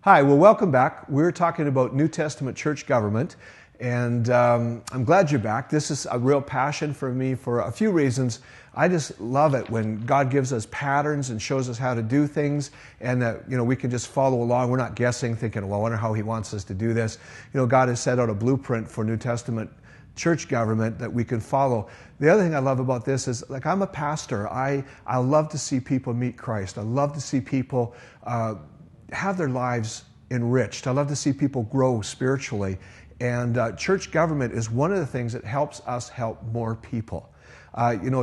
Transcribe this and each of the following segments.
Hi, well, welcome back. We're talking about New Testament church government, and I'm glad you're back. This is a real passion for me for a few reasons. I just love it when God gives us patterns and shows us how to do things, and that we can just follow along. We're not guessing, thinking, well, I wonder how He wants us to do this. God has set out a blueprint for New Testament church government that we can follow. The other thing I love about this is, I'm a pastor. I love to see people meet Christ. I love to see people have their lives enriched. I love to see people grow spiritually. And church government is one of the things that helps us help more people.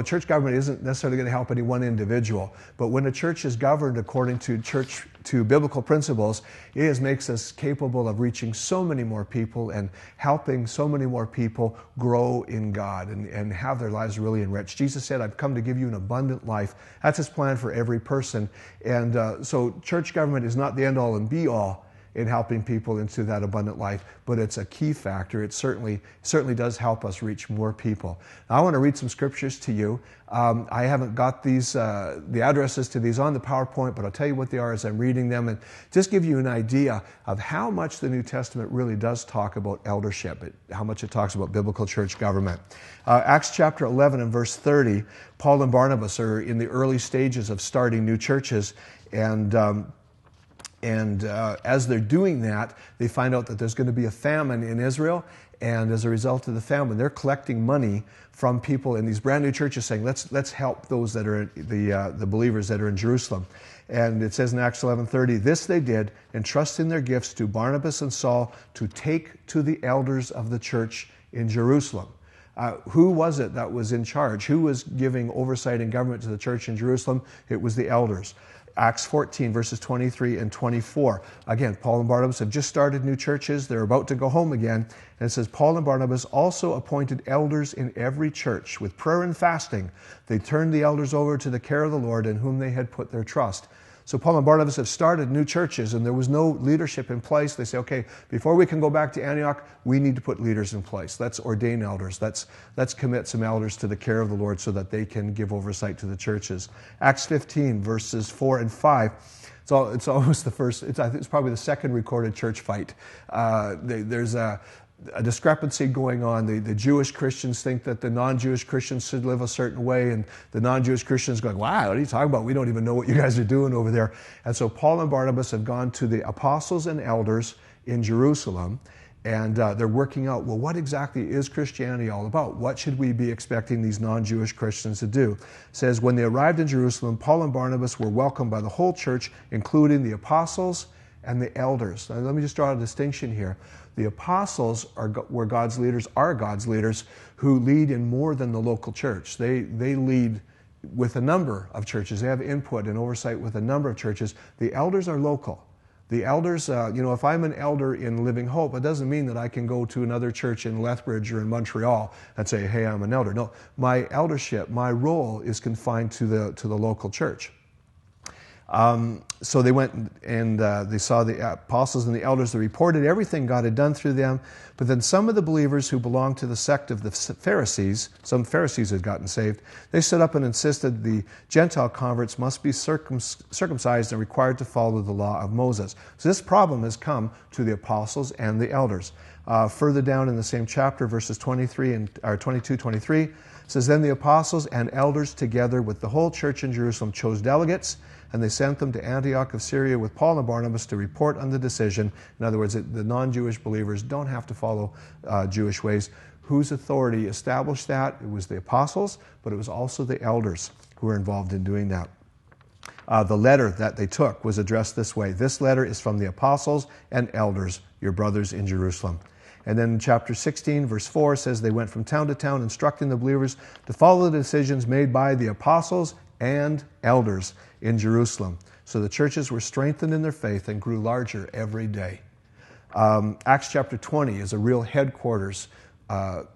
Church government isn't necessarily going to help any one individual, but when a church is governed according to biblical principles, it makes us capable of reaching so many more people and helping so many more people grow in God and have their lives really enriched. Jesus said, I've come to give you an abundant life. That's His plan for every person. And so church government is not the end-all and be-all in helping people into that abundant life, but it's a key factor. It certainly does help us reach more people. Now, I want to read some scriptures to you. I haven't got the addresses to these on the PowerPoint, but I'll tell you what they are as I'm reading them, and just give you an idea of how much the New Testament really does talk about eldership, how much it talks about biblical church government. Acts chapter 11 and verse 30, Paul and Barnabas are in the early stages of starting new churches, and as they're doing that, they find out that there's going to be a famine in Israel, and as a result of the famine, they're collecting money from people in these brand new churches, saying, "Let's help those that are the believers that are in Jerusalem." And it says in Acts 11:30, "This they did, entrusting their gifts to Barnabas and Saul to take to the elders of the church in Jerusalem." Who was it that was in charge? Who was giving oversight and government to the church in Jerusalem? It was the elders. Acts 14, verses 23 and 24. Again, Paul and Barnabas have just started new churches. They're about to go home again. And it says, Paul and Barnabas also appointed elders in every church. With prayer and fasting, they turned the elders over to the care of the Lord in whom they had put their trust. So Paul and Barnabas have started new churches, and there was no leadership in place. They say, okay, before we can go back to Antioch, we need to put leaders in place. Let's ordain elders. Let's commit some elders to the care of the Lord so that they can give oversight to the churches. Acts 15, verses 4 and 5. It's almost the first, it's probably the second recorded church fight. There's a discrepancy going on. The Jewish Christians think that the non-Jewish Christians should live a certain way, and the non-Jewish Christians going, wow, what are you talking about? We don't even know what you guys are doing over there. And so Paul and Barnabas have gone to the apostles and elders in Jerusalem, and they're working out, well, what exactly is Christianity all about? What should we be expecting these non-Jewish Christians to do? It says, when they arrived in Jerusalem, Paul and Barnabas were welcomed by the whole church, including the apostles and the elders. Now, let me just draw a distinction here. The apostles are God's leaders who lead in more than the local church. They lead with a number of churches. They have input and oversight with a number of churches. The elders are local. The elders, if I'm an elder in Living Hope, it doesn't mean that I can go to another church in Lethbridge or in Montreal and say, hey, I'm an elder. No, my eldership, my role is confined to the local church. So they went and they saw the apostles and the elders. They reported everything God had done through them. But then some of the believers who belonged to the sect of the Pharisees, some Pharisees had gotten saved, they stood up and insisted the Gentile converts must be circumcised and required to follow the law of Moses. So this problem has come to the apostles and the elders. Further down in the same chapter, verses 22, 23, says, then the apostles and elders together with the whole church in Jerusalem chose delegates, and they sent them to Antioch of Syria with Paul and Barnabas to report on the decision. In other words, the non-Jewish believers don't have to follow Jewish ways. Whose authority established that? It was the apostles, but it was also the elders who were involved in doing that. The letter that they took was addressed this way. This letter is from the apostles and elders, your brothers in Jerusalem. And then chapter 16, verse 4 says, they went from town to town instructing the believers to follow the decisions made by the apostles and elders in Jerusalem. So the churches were strengthened in their faith and grew larger every day. Acts chapter 20 is a real headquarters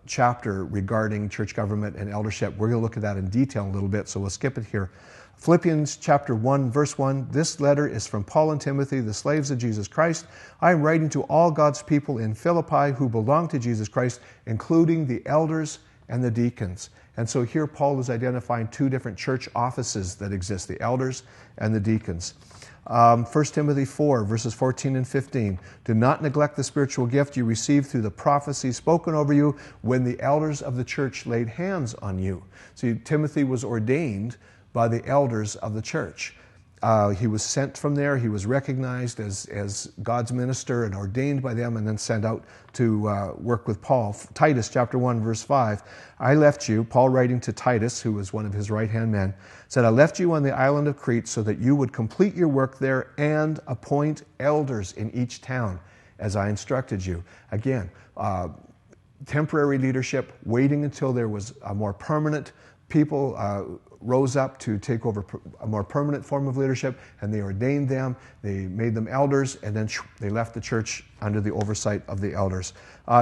chapter regarding church government and eldership. We're going to look at that in detail a little bit, so we'll skip it here. Philippians chapter 1, verse 1, this letter is from Paul and Timothy, the slaves of Jesus Christ. I am writing to all God's people in Philippi who belong to Jesus Christ, including the elders and the deacons. And so here Paul is identifying two different church offices that exist, the elders and the deacons. 1 Timothy 4, verses 14 and 15. Do not neglect the spiritual gift you received through the prophecy spoken over you when the elders of the church laid hands on you. See, Timothy was ordained by the elders of the church. He was sent from there. He was recognized as God's minister and ordained by them and then sent out to work with Paul. Titus chapter 1, verse 5. I left you, Paul writing to Titus, who was one of his right-hand men, said, I left you on the island of Crete so that you would complete your work there and appoint elders in each town as I instructed you. Again, temporary leadership, waiting until there was a more permanent people rose up to take over a more permanent form of leadership, and they ordained them, they made them elders, and then they left the church under the oversight of the elders.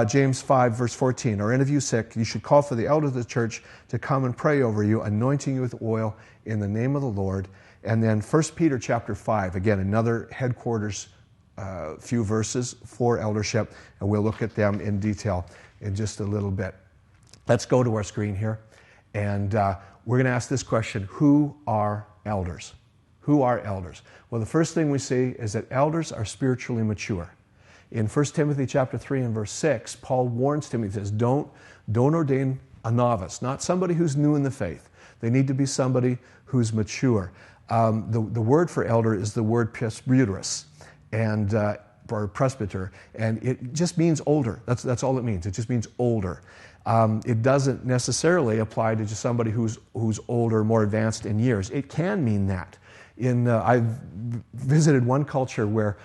James 5, verse 14, are any of you sick? You should call for the elders of the church to come and pray over you, anointing you with oil in the name of the Lord. And then 1 Peter chapter 5, again, another headquarters few verses for eldership, and we'll look at them in detail in just a little bit. Let's go to our screen here. And we're going to ask this question, who are elders? Who are elders? Well, the first thing we see is that elders are spiritually mature. In 1 Timothy chapter 3 and verse 6, Paul warns Timothy, he says, don't ordain a novice, not somebody who's new in the faith. They need to be somebody who's mature. The word for elder is the word presbyteros, and or presbyter, and it just means older. That's all it means. It just means older. It doesn't necessarily apply to just somebody who's older, more advanced in years. It can mean that. I've visited one culture where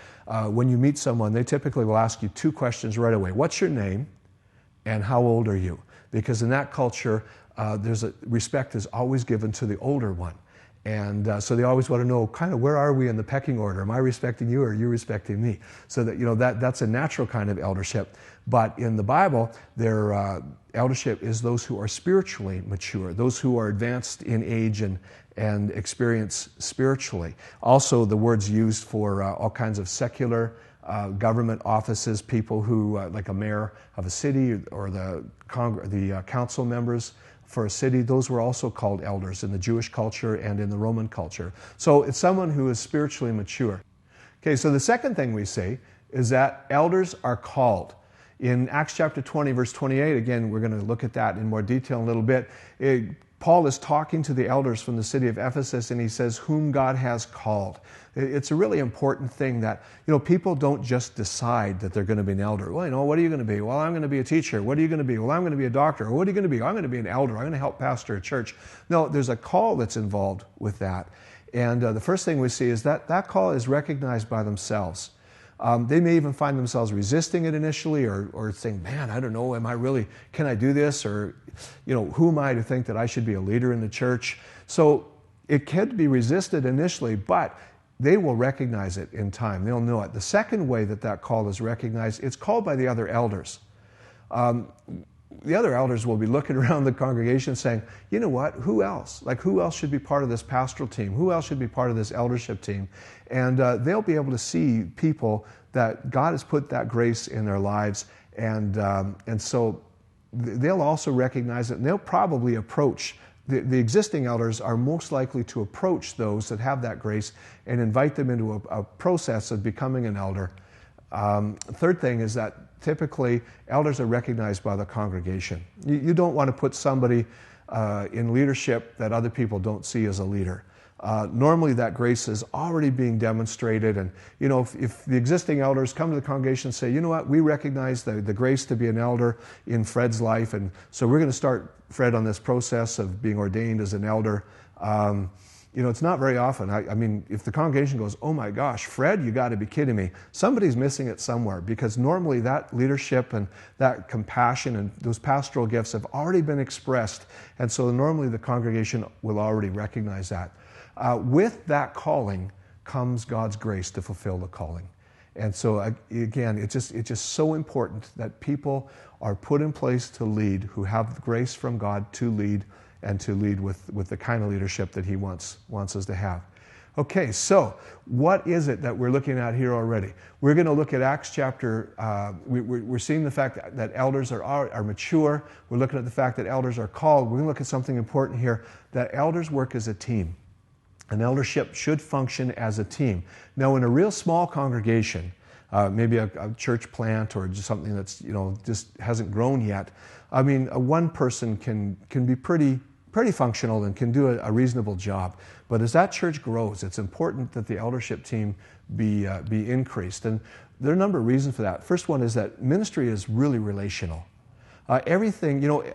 when you meet someone, they typically will ask you two questions right away. What's your name and how old are you? Because in that culture, respect is always given to the older one. And so they always want to know kind of where are we in the pecking order? Am I respecting you or are you respecting me? So that that's a natural kind of eldership. But in the Bible, their eldership is those who are spiritually mature, those who are advanced in age and experience spiritually. Also, the word's used for all kinds of secular government offices, people who, like a mayor of a city or the council members for a city, those were also called elders in the Jewish culture and in the Roman culture. So it's someone who is spiritually mature. Okay, so the second thing we see is that elders are called. In Acts chapter 20, verse 28, again, we're going to look at that in more detail in a little bit. Paul is talking to the elders from the city of Ephesus, and he says, whom God has called. It's a really important thing that, people don't just decide that they're going to be an elder. Well, what are you going to be? Well, I'm going to be a teacher. What are you going to be? Well, I'm going to be a doctor. What are you going to be? I'm going to be an elder. I'm going to help pastor a church. No, there's a call that's involved with that. And the first thing we see is that call is recognized by themselves. They may even find themselves resisting it initially or saying, man, I don't know, can I do this? Or, who am I to think that I should be a leader in the church? So it can be resisted initially, but they will recognize it in time. They'll know it. The second way that call is recognized, it's called by the other elders. The other elders will be looking around the congregation saying, you know what, who else? Who else should be part of this pastoral team? Who else should be part of this eldership team? And they'll be able to see people that God has put that grace in their lives, and so they'll also recognize it, and they'll probably approach. The existing elders are most likely to approach those that have that grace and invite them into a process of becoming an elder. Third thing is that typically elders are recognized by the congregation. You don't want to put somebody in leadership that other people don't see as a leader. Normally that grace is already being demonstrated, and if the existing elders come to the congregation and say, you know what, we recognize the grace to be an elder in Fred's life, and so we're going to start Fred on this process of being ordained as an elder. It's not very often. I mean, if the congregation goes, oh my gosh, Fred, you got to be kidding me. Somebody's missing it somewhere, because normally that leadership and that compassion and those pastoral gifts have already been expressed, and so normally the congregation will already recognize that. With that calling comes God's grace to fulfill the calling. And so again, it's just so important that people are put in place to lead, who have grace from God to lead, and to lead with the kind of leadership that He wants us to have. Okay, so what is it that we're looking at here already? We're going to look at Acts chapter, we're seeing the fact that elders are mature. We're looking at the fact that elders are called. We're going to look at something important here, that elders work as a team. An eldership should function as a team. Now, in a real small congregation, maybe a church plant or just something that's, just hasn't grown yet, I mean, one person can be pretty functional and can do a reasonable job. But as that church grows, it's important that the eldership team be increased. And there are a number of reasons for that. First one is that ministry is really relational. Everything,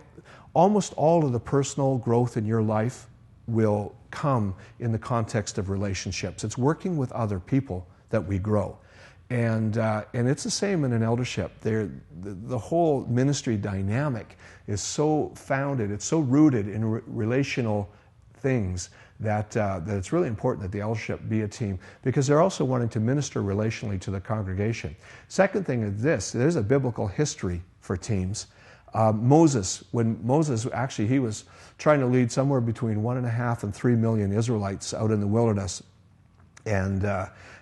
almost all of the personal growth in your life will come in the context of relationships. It's working with other people that we grow. And it's the same in an eldership. The whole ministry dynamic is so founded, it's so rooted in relational things that it's really important that the eldership be a team, because they're also wanting to minister relationally to the congregation. Second thing is this: there's a biblical history for teams. Moses, actually he was trying to lead somewhere between 1.5 and 3 million Israelites out in the wilderness. And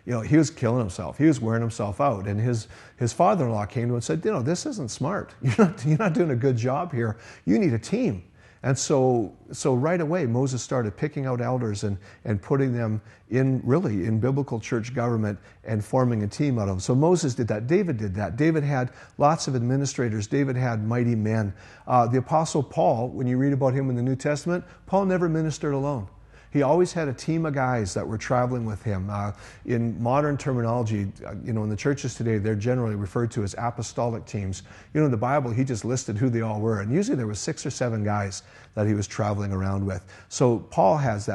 he was killing himself. He was wearing himself out. And his father-in-law came to him and said, this isn't smart. You're not doing a good job here. You need a team. And so right away, Moses started picking out elders and putting them in biblical church government and forming a team out of them. So Moses did that. David did that. David had lots of administrators. David had mighty men. The Apostle Paul, when you read about him in the New Testament, Paul never ministered alone. He always had a team of guys that were traveling with him. In modern terminology, in the churches today, they're generally referred to as apostolic teams. In the Bible, he just listed who they all were. And usually there was 6 or 7 guys that he was traveling around with. So Paul has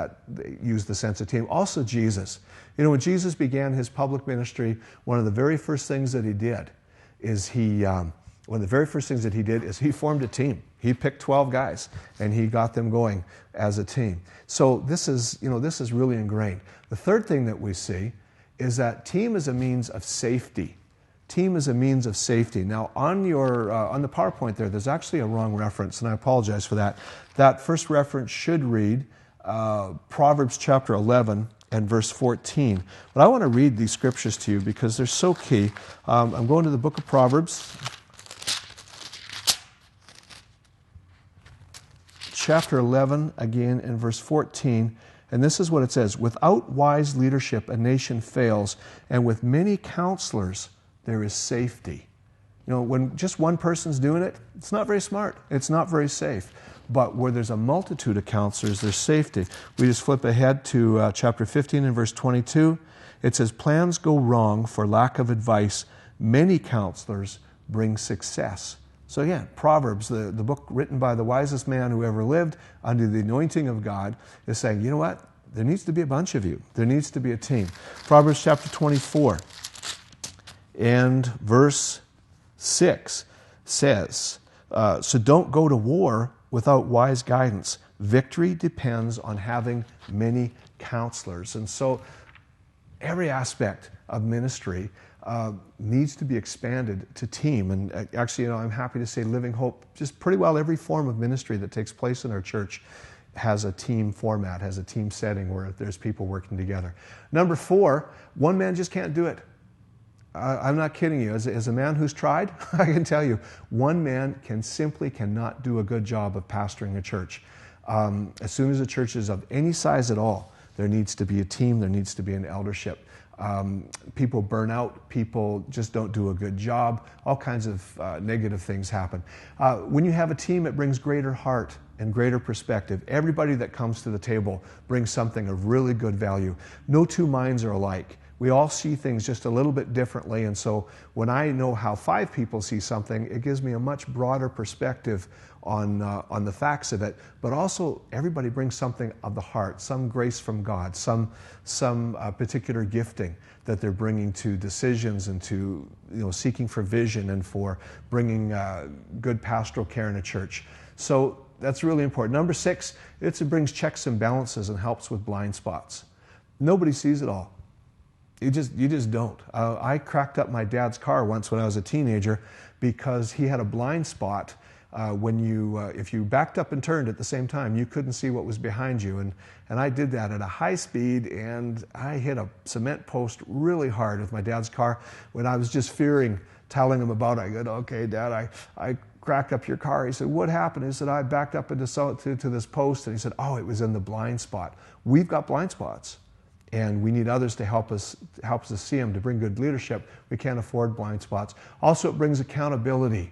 used the sense of team. Also Jesus. When Jesus began his public ministry, one of the very first things that he did is he formed a team. He picked 12 guys and he got them going as a team. So this is really ingrained. The third thing that we see is that team is a means of safety. Team is a means of safety. Now on the PowerPoint there's actually a wrong reference, and I apologize for that. That first reference should read Proverbs chapter 11 and verse 14. But I want to read these scriptures to you because they're so key. I'm going to the book of Proverbs, chapter 11, again in verse 14, and this is what it says: without wise leadership a nation fails, and with many counselors there is safety. When just one person's doing it, it's not very smart, it's not very safe. But where there's a multitude of counselors, there's safety. We just flip ahead to chapter 15 and verse 22. It says, plans go wrong for lack of advice, many counselors bring success. So again, Proverbs, the book written by the wisest man who ever lived under the anointing of God, is saying, you know what? There needs to be a bunch of you. There needs to be a team. Proverbs chapter 24 and verse 6 says, so don't go to war without wise guidance. Victory depends on having many counselors. And so every aspect of ministry needs to be expanded to team. And actually, I'm happy to say Living Hope, just pretty well every form of ministry that takes place in our church has a team format, has a team setting where there's people working together. Number 4, one man just can't do it. I'm not kidding you. As a man who's tried, I can tell you, one man cannot do a good job of pastoring a church. As soon as a church is of any size at all, there needs to be a team, there needs to be an eldership. People burn out, people just don't do a good job, all kinds of negative things happen. When you have a team, it brings greater heart and greater perspective. Everybody that comes to the table brings something of really good value. No two minds are alike. We all see things just a little bit differently, and so when I know how 5 people see something, it gives me a much broader perspective on the facts of it. But also, everybody brings something of the heart, some grace from God, some particular gifting that they're bringing to decisions and to seeking for vision and for bringing good pastoral care in a church. So that's really important. Number 6, it brings checks and balances and helps with blind spots. Nobody sees it all. You just don't. I cracked up my dad's car once when I was a teenager because he had a blind spot if you backed up and turned at the same time, you couldn't see what was behind you. And I did that at a high speed, and I hit a cement post really hard with my dad's car when I was just fearing telling him about it. I go, okay, Dad, I cracked up your car. He said, what happened? He said, I backed up into to this post. And he said, oh, it was in the blind spot. We've got blind spots, and we need others to help us to see them, to bring good leadership. We can't afford blind spots. Also, it brings accountability.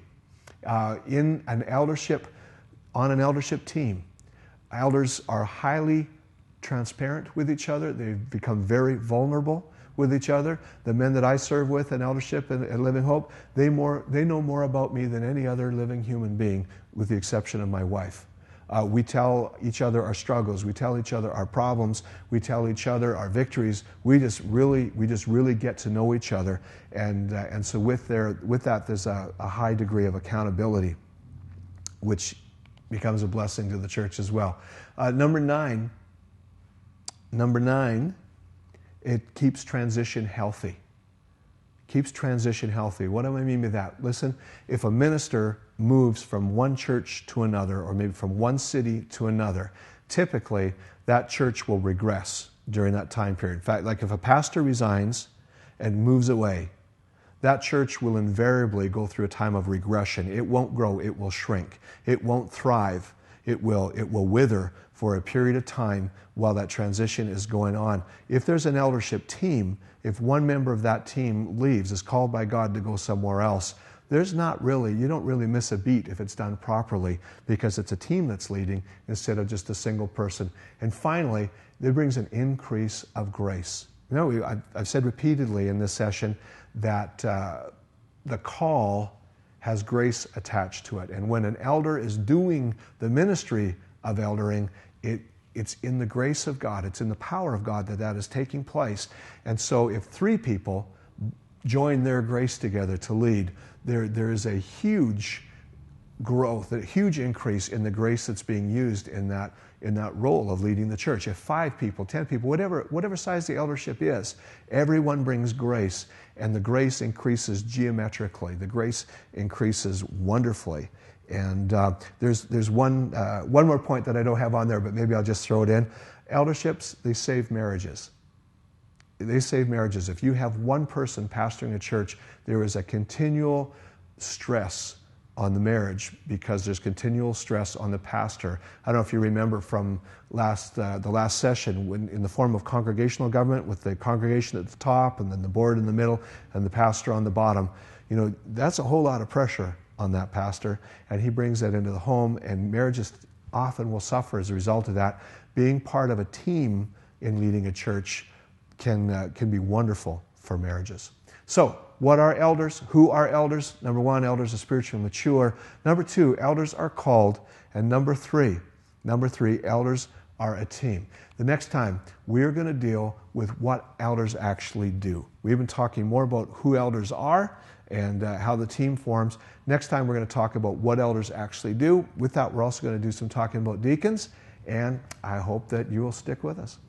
On an eldership team, elders are highly transparent with each other. They've become very vulnerable with each other. The men that I serve with in eldership at Living Hope, they know more about me than any other living human being, with the exception of my wife. We tell each other our struggles. We tell each other our problems. We tell each other our victories. We just really get to know each other, and so with that, there's a high degree of accountability, which becomes a blessing to the church as well. Number nine, it keeps transition healthy. Keeps transition healthy. What do I mean by that? Listen, if a minister moves from one church to another, or maybe from one city to another, typically that church will regress during that time period. In fact, like if a pastor resigns and moves away, that church will invariably go through a time of regression. It won't grow, it will shrink. It won't thrive. It will wither for a period of time while that transition is going on. If there's an eldership team, if one member of that team leaves, is called by God to go somewhere else, you don't really miss a beat if it's done properly, because it's a team that's leading instead of just a single person. And finally, it brings an increase of grace. I've said repeatedly in this session that the call has grace attached to it. And when an elder is doing the ministry of eldering, it's in the grace of God, it's in the power of God that is taking place. And so if 3 people join their grace together to lead, there is a huge growth, a huge increase in the grace that's being used in that role of leading the church. If 5 people, 10 people, whatever size the eldership is, everyone brings grace, and the grace increases geometrically. The grace increases wonderfully. And there's one more point that I don't have on there, but maybe I'll just throw it in. Elderships, they save marriages. They save marriages. If you have one person pastoring a church, there is a continual stress on the marriage because there's continual stress on the pastor. I don't know if you remember from the last session, when in the form of congregational government, with the congregation at the top and then the board in the middle and the pastor on the bottom. That's a whole lot of pressure on that pastor, and he brings that into the home, and marriages often will suffer as a result of that. Being part of a team in leading a church can be wonderful for marriages. So, what are elders? Who are elders? Number 1, elders are spiritually mature. Number 2, elders are called. And number 3, elders are a team. The next time, we're going to deal with what elders actually do. We've been talking more about who elders are and how the team forms. Next time, we're going to talk about what elders actually do. With that, we're also going to do some talking about deacons, and I hope that you will stick with us.